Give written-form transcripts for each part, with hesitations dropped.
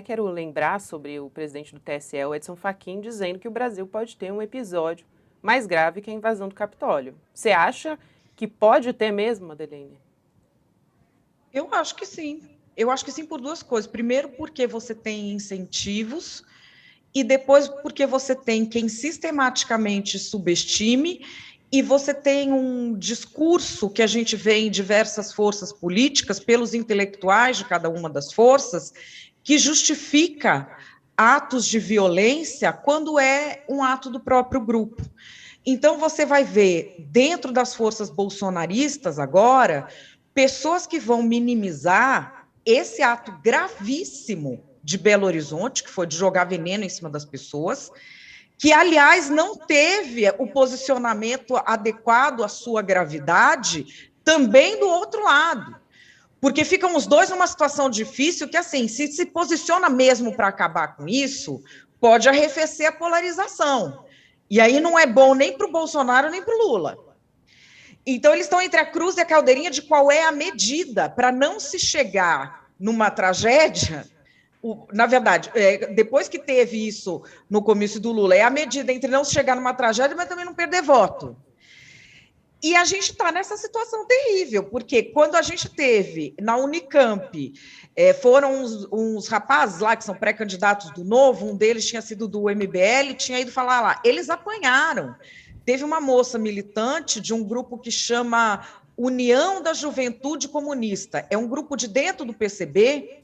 quero lembrar sobre o presidente do TSE, o Edson Fachin, dizendo que o Brasil pode ter um episódio mais grave que a invasão do Capitólio. Você acha que pode ter mesmo, Madeleine? Eu acho que sim. Eu acho que sim por duas coisas. Primeiro, porque você tem incentivos, e depois, porque você tem quem sistematicamente subestime, e você tem um discurso que a gente vê em diversas forças políticas, pelos intelectuais de cada uma das forças, que justifica atos de violência quando é um ato do próprio grupo. Então, você vai ver, dentro das forças bolsonaristas agora, pessoas que vão minimizar esse ato gravíssimo de Belo Horizonte, que foi de jogar veneno em cima das pessoas, que, aliás, não teve o posicionamento adequado à sua gravidade, também do outro lado. Porque ficam os dois numa situação difícil que, assim, se posiciona mesmo para acabar com isso, pode arrefecer a polarização. E aí não é bom nem para o Bolsonaro, nem para o Lula. Então, eles estão entre a cruz e a caldeirinha de qual é a medida para não se chegar numa tragédia. Na verdade, depois que teve isso no comício do Lula, é a medida entre não se chegar numa tragédia, mas também não perder voto. E a gente está nessa situação terrível, porque quando a gente teve na Unicamp, foram uns rapazes lá que são pré-candidatos do Novo, um deles tinha sido do MBL, tinha ido falar lá, eles apanharam. Teve uma moça militante de um grupo que chama União da Juventude Comunista, é um grupo de dentro do PCB,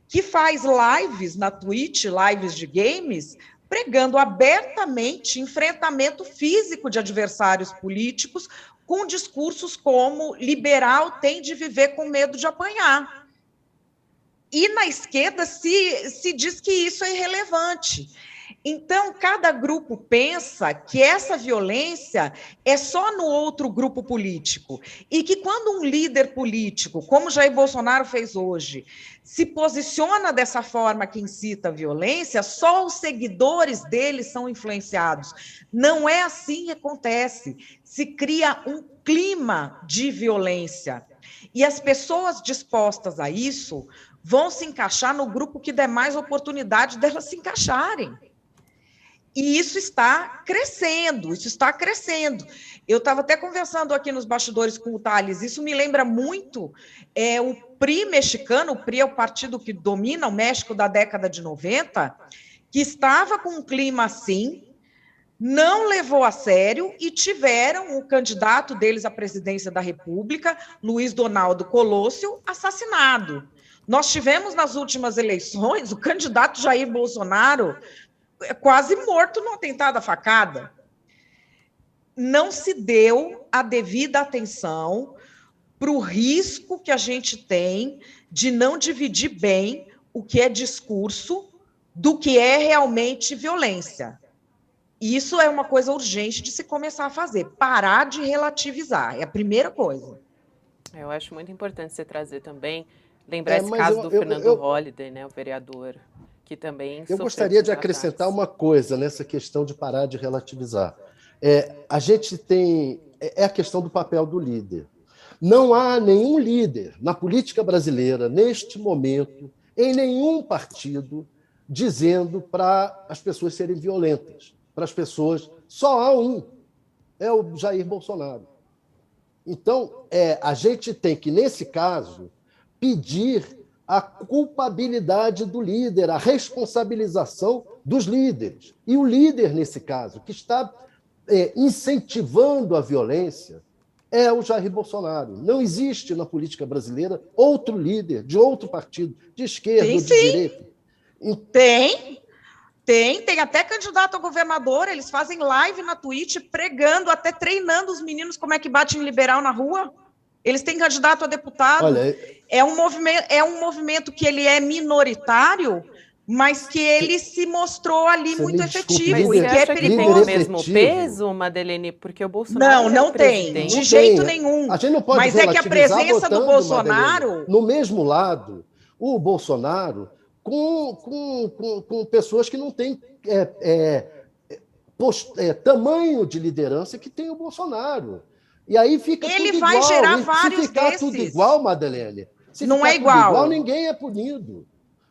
que faz lives na Twitch, lives de games, pregando abertamente enfrentamento físico de adversários políticos, com discursos como liberal tem de viver com medo de apanhar. E na esquerda se diz que isso é irrelevante. Então, cada grupo pensa que essa violência é só no outro grupo político. E que quando um líder político, como Jair Bolsonaro fez hoje, se posiciona dessa forma que incita a violência, só os seguidores dele são influenciados. Não é assim que acontece. Se cria um clima de violência. E as pessoas dispostas a isso vão se encaixar no grupo que der mais oportunidade delas se encaixarem. E isso está crescendo, isso está crescendo. Eu estava até conversando aqui nos bastidores com o Thales, isso me lembra muito o PRI mexicano, o PRI é o partido que domina o México da década de 90, que estava com um clima assim, não levou a sério e tiveram o candidato deles à presidência da República, Luiz Donaldo Colosio, assassinado. Nós tivemos nas últimas eleições o candidato Jair Bolsonaro quase morto no atentado à facada. Não se deu a devida atenção para o risco que a gente tem de não dividir bem o que é discurso do que é realmente violência. Isso é uma coisa urgente de se começar a fazer, parar de relativizar, é a primeira coisa. Eu acho muito importante você trazer também, lembrar esse caso do Fernando Holliday, né, o vereador, que também eu gostaria de acrescentar uma coisa nessa questão de parar de relativizar. A gente tem a questão do papel do líder. Não há nenhum líder na política brasileira, neste momento, em nenhum partido, dizendo para as pessoas serem violentas, para as pessoas. Só há um, é o Jair Bolsonaro. Então, a gente tem que, nesse caso, pedir a culpabilidade do líder, a responsabilização dos líderes. E o líder, nesse caso, que está incentivando a violência, é o Jair Bolsonaro. Não existe na política brasileira outro líder de outro partido, de esquerda ou de direita. Tem até candidato a governador, eles fazem live na Twitch pregando, até treinando os meninos como é que bate em liberal na rua. Eles têm candidato a deputado. Olha, é um movimento que ele é minoritário, mas que ele se mostrou ali muito efetivo. Mas você acha que tem o mesmo peso, Madeleine? Porque o Bolsonaro não tem, de jeito nenhum. A gente não pode mas é que a presença do Bolsonaro... Madeleine, no mesmo lado, o Bolsonaro com pessoas que não têm tamanho de liderança que tem o Bolsonaro. E aí fica ele tudo vai igual. gerar vários Se ficar desses. tudo igual, Madeleine, não é igual. Ninguém é punido.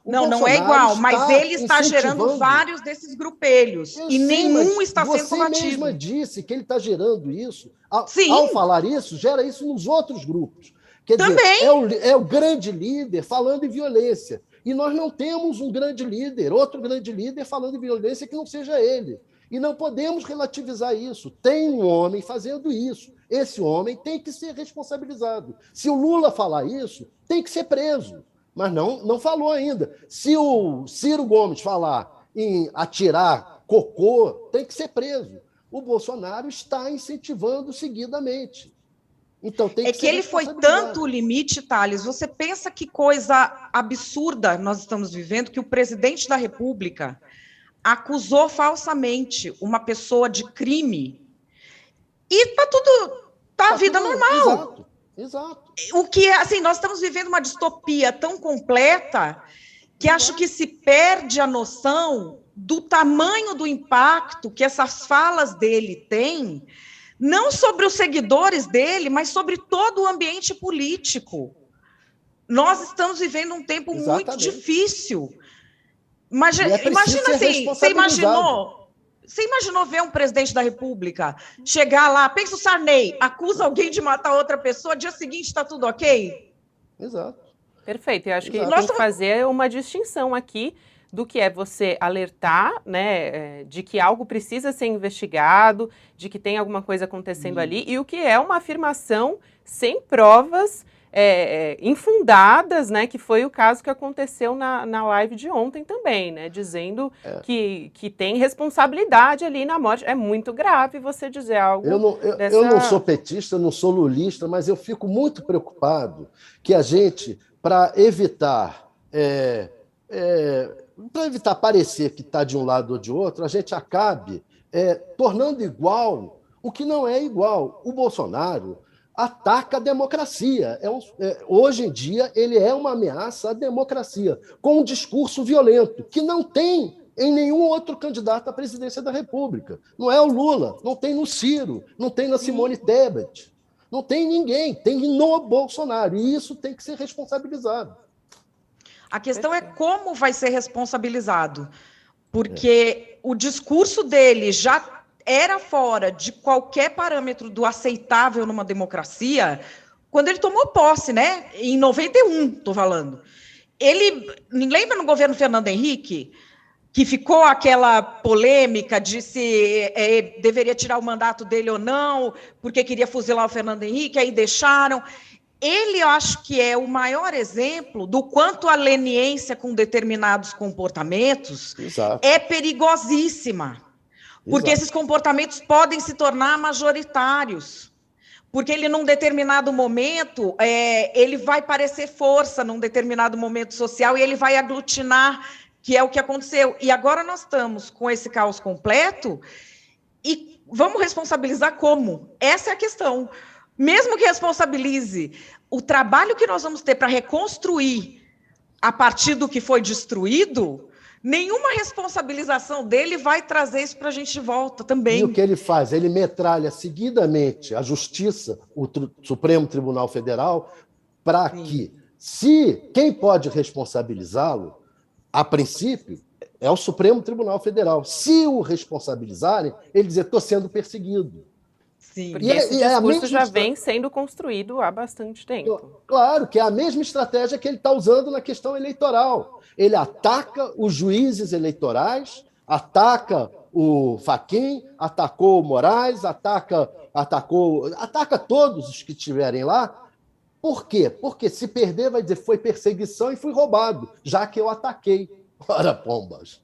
Não é igual, mas ele está gerando vários desses grupelhos e nenhum está sendo combatido. Você mesma disse que ele está gerando isso. Ao falar isso, gera isso nos outros grupos. Quer dizer, é o grande líder falando em violência. E nós não temos um grande líder, outro grande líder falando em violência que não seja ele. E não podemos relativizar isso. Tem um homem fazendo isso. Esse homem tem que ser responsabilizado. Se o Lula falar isso, tem que ser preso. Mas não falou ainda. Se o Ciro Gomes falar em atirar cocô, tem que ser preso. O Bolsonaro está incentivando seguidamente. Então, tem que que ele foi tanto o limite, Thales. Você pensa que coisa absurda nós estamos vivendo, que o presidente da República acusou falsamente uma pessoa de crime e tá a vida normal. Exato. O que é, assim, nós estamos vivendo uma distopia tão completa que acho que se perde a noção do tamanho do impacto que essas falas dele têm, não sobre os seguidores dele, mas sobre todo o ambiente político. Nós estamos vivendo um tempo muito difícil. Imagina assim, você imaginou ver um presidente da República chegar lá, pensa o Sarney, acusa alguém de matar outra pessoa, dia seguinte está tudo ok? Exato. Perfeito, eu acho que tem que fazer uma distinção aqui do que é você alertar, né, de que algo precisa ser investigado, de que tem alguma coisa acontecendo ali, e o que é uma afirmação sem provas infundadas, né, que foi o caso que aconteceu na live de ontem também, né, dizendo que tem responsabilidade ali na morte. É muito grave você dizer algo dessa... Eu não sou petista, não sou lulista, mas eu fico muito preocupado que a gente, para evitar parecer que está de um lado ou de outro, a gente acabe tornando igual o que não é igual. O Bolsonaro ataca a democracia. Hoje em dia, ele é uma ameaça à democracia, com um discurso violento, que não tem em nenhum outro candidato à presidência da República. Não é o Lula, não tem no Ciro, não tem na Simone Tebet, não tem ninguém, tem no Bolsonaro, e isso tem que ser responsabilizado. A questão é como vai ser responsabilizado, porque o discurso dele já era fora de qualquer parâmetro do aceitável numa democracia quando ele tomou posse, né? Em 91, estou falando. Lembra no governo Fernando Henrique, que ficou aquela polêmica de se deveria tirar o mandato dele ou não, porque queria fuzilar o Fernando Henrique, aí deixaram. Ele, eu acho que é o maior exemplo do quanto a leniência com determinados comportamentos é perigosíssima. Porque esses comportamentos podem se tornar majoritários. Porque ele, num determinado momento, ele vai parecer força num determinado momento social e ele vai aglutinar, que é o que aconteceu. E agora nós estamos com esse caos completo e vamos responsabilizar como? Essa é a questão. Mesmo que responsabilize o trabalho que nós vamos ter para reconstruir a partir do que foi destruído, nenhuma responsabilização dele vai trazer isso para a gente de volta também. E o que ele faz? Ele metralha seguidamente a Justiça, o Supremo Tribunal Federal, para que, se quem pode responsabilizá-lo, a princípio, é o Supremo Tribunal Federal. Se o responsabilizarem, ele dizer, estou sendo perseguido. Sim. Porque esse discurso já vem sendo construído há bastante tempo. Claro, que é a mesma estratégia que ele está usando na questão eleitoral. Ele ataca os juízes eleitorais, ataca o Fachin, atacou o Moraes, ataca todos os que estiverem lá. Por quê? Porque se perder vai dizer foi perseguição e fui roubado, já que eu ataquei. Ora, pombas.